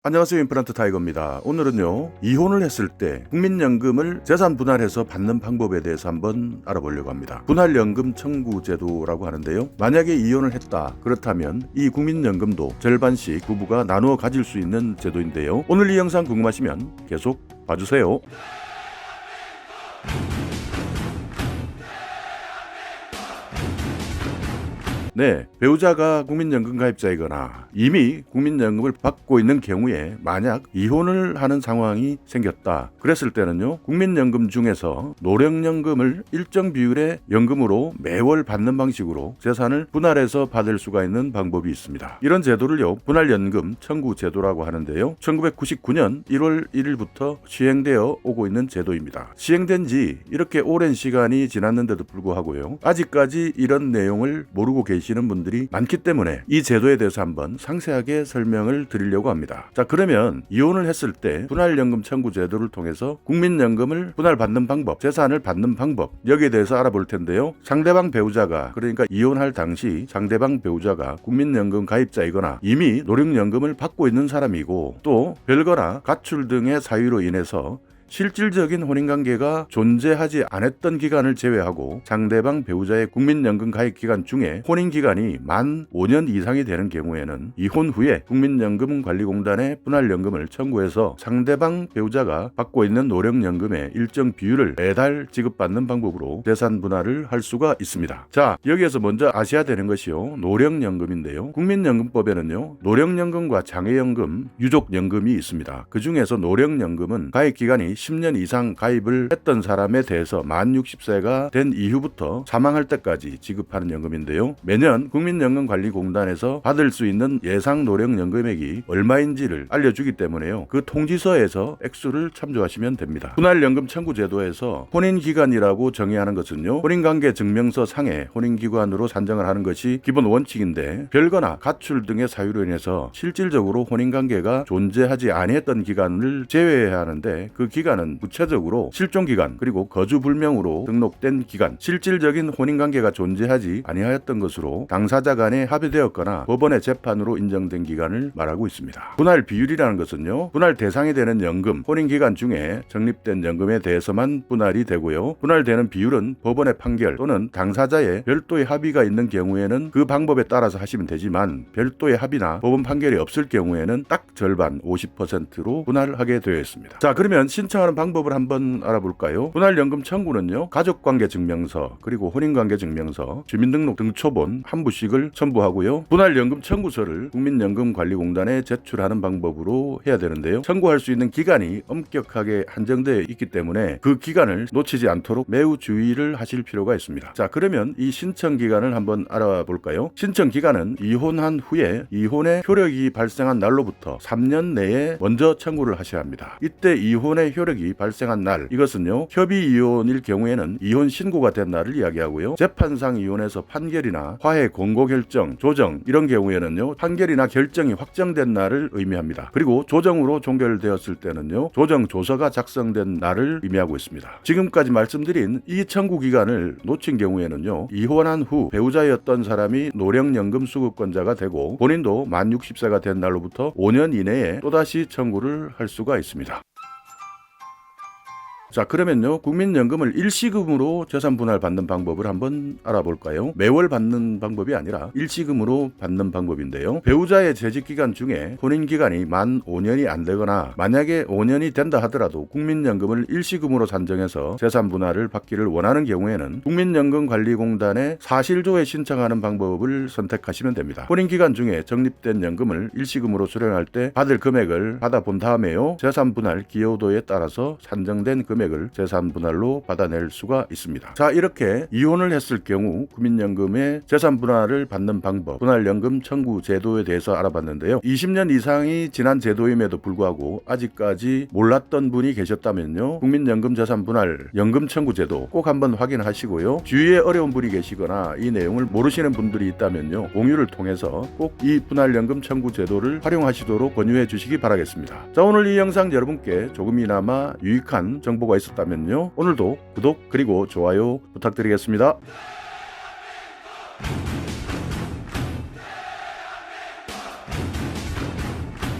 안녕하세요. 임플란트 타이거입니다. 오늘은요, 이혼을 했을 때 국민연금을 재산 분할해서 받는 방법에 대해서 한번 알아보려고 합니다. 분할연금 청구 제도라고 하는데요, 만약에 이혼을 했다 그렇다면 이 국민연금도 절반씩 부부가 나누어 가질 수 있는 제도인데요, 오늘 이 영상 궁금하시면 계속 봐주세요. 네, 배우자가 국민연금 가입자이거나 이미 국민연금을 받고 있는 경우에 만약 이혼을 하는 상황이 생겼다 그랬을 때는요, 국민연금 중에서 노령연금을 일정 비율의 연금으로 매월 받는 방식으로 재산을 분할해서 받을 수가 있는 방법이 있습니다. 이런 제도를요, 분할연금 청구 제도라고 하는데요, 1999년 1월 1일부터 시행되어 오고 있는 제도입니다. 시행된 지 이렇게 오랜 시간이 지났는데도 불구하고요, 아직까지 이런 내용을 모르고 계시는 분들이 많기 때문에 이 제도에 대해서 한번 상세하게 설명을 드리려고 합니다. 자, 그러면 이혼을 했을 때 분할연금 청구 제도를 통해서 국민연금을 분할받는 방법, 재산을 받는 방법, 여기에 대해서 알아볼 텐데요, 상대방 배우자가, 그러니까 이혼할 당시 상대방 배우자가 국민연금 가입자이거나 이미 노령연금을 받고 있는 사람이고, 또 별거나 가출 등의 사유로 인해서 실질적인 혼인관계가 존재하지 않았던 기간을 제외하고 상대방 배우자의 국민연금 가입 기간 중에 혼인기간이 만 5년 이상이 되는 경우에는 이혼 후에 국민연금관리공단에 분할연금을 청구해서 상대방 배우자가 받고 있는 노령연금의 일정 비율을 매달 지급받는 방법으로 재산 분할을 할 수가 있습니다. 자, 여기에서 먼저 아셔야 되는 것이요, 노령연금인데요, 국민연금법에는요, 노령연금과 장애연금, 유족연금이 있습니다. 그 중에서 노령연금은 가입 기간이 10년 이상 가입을 했던 사람에 대해서 만 60세가 된 이후부터 사망할 때까지 지급하는 연금인데요, 매년 국민연금관리공단에서 받을 수 있는 예상 노령연금액이 얼마인지를 알려주기 때문에요, 그 통지서에서 액수를 참조하시면 됩니다. 분할연금 청구 제도에서 혼인기간이라고 정의하는 것은요, 혼인관계 증명서 상에 혼인기간으로 산정을 하는 것이 기본 원칙인데, 별거나 가출 등의 사유로 인해서 실질적으로 혼인관계가 존재하지 아니했던 기간을 제외해야 하는데, 그 기간은 구체적으로 실종기간, 그리고 거주불명으로 등록된 기간, 실질적인 혼인관계가 존재하지 아니하였던 것으로 당사자 간에 합의되었거나 법원의 재판으로 인정된 기간을 말하고 있습니다. 분할 비율이라는 것은요, 분할 대상이 되는 연금, 혼인기간 중에 적립된 연금에 대해서만 분할이 되고요, 분할되는 비율은 법원의 판결 또는 당사자의 별도의 합의가 있는 경우에는 그 방법에 따라서 하시면 되지만, 별도의 합의나 법원 판결이 없을 경우에는 딱 절반 50%로 분할하게 되어 있습니다. 자, 그러면 신청하는 방법을 한번 알아볼까요? 분할연금 청구는요, 가족관계증명서, 그리고 혼인관계증명서, 주민등록 등초본 한 부씩을 첨부하고요, 분할연금 청구서를 국민연금관리공단에 제출하는 방법으로 해야 되는데요, 청구할 수 있는 기간이 엄격하게 한정되어 있기 때문에 그 기간을 놓치지 않도록 매우 주의를 하실 필요가 있습니다. 자, 그러면 이 신청 기간을 한번 알아볼까요? 신청 기간은 이혼한 후에 이혼의 효력이 발생한 날로부터 3년 내에 먼저 청구를 하셔야 합니다. 이때 이혼의 효력이 발생한 날, 이것은요, 협의 이혼일 경우에는 이혼 신고가 된 날을 이야기하고요, 재판상 이혼에서 판결이나 화해 공고 결정, 조정 이런 경우에는요, 판결이나 결정이 확정된 날을 의미합니다. 그리고 조정으로 종결되었을 때는요, 조정 조서가 작성된 날을 의미하고 있습니다. 지금까지 말씀드린 이 청구 기간을 놓친 경우에는요, 이혼한 후 배우자였던 사람이 노령연금 수급권자가 되고 본인도 만 60세가 된 날로부터 5년 이내에 또다시 청구를 할 수가 있습니다. 자, 그러면요, 국민연금을 일시금으로 재산 분할 받는 방법을 한번 알아볼까요? 매월 받는 방법이 아니라 일시금으로 받는 방법인데요, 배우자의 재직기간 중에 혼인기간이 만 5년이 안 되거나 만약에 5년이 된다 하더라도 국민연금을 일시금으로 산정해서 재산 분할을 받기를 원하는 경우에는 국민연금관리공단에 사실조회 신청하는 방법을 선택하시면 됩니다. 혼인기간 중에 적립된 연금을 일시금으로 수령할 때 받을 금액을 받아본 다음에요, 재산 분할 기여도에 따라서 산정된 금액을 재산 분할로 받아낼 수가 있습니다. 자, 이렇게 이혼을 했을 경우 국민연금의 재산 분할을 받는 방법, 분할연금 청구 제도에 대해서 알아봤는데요, 20년 이상이 지난 제도임에도 불구하고 아직까지 몰랐던 분이 계셨다면요, 국민연금 재산 분할 연금 청구 제도 꼭 한번 확인하시고요, 주위에 어려운 분이 계시거나 이 내용을 모르시는 분들이 있다면요, 공유를 통해서 꼭 이 분할연금 청구 제도를 활용하시도록 권유해 주시기 바라겠습니다. 자, 오늘 이 영상 여러분께 조금이나마 유익한 정보가 있었다면요, 오늘도 구독 그리고 좋아요 부탁드리겠습니다.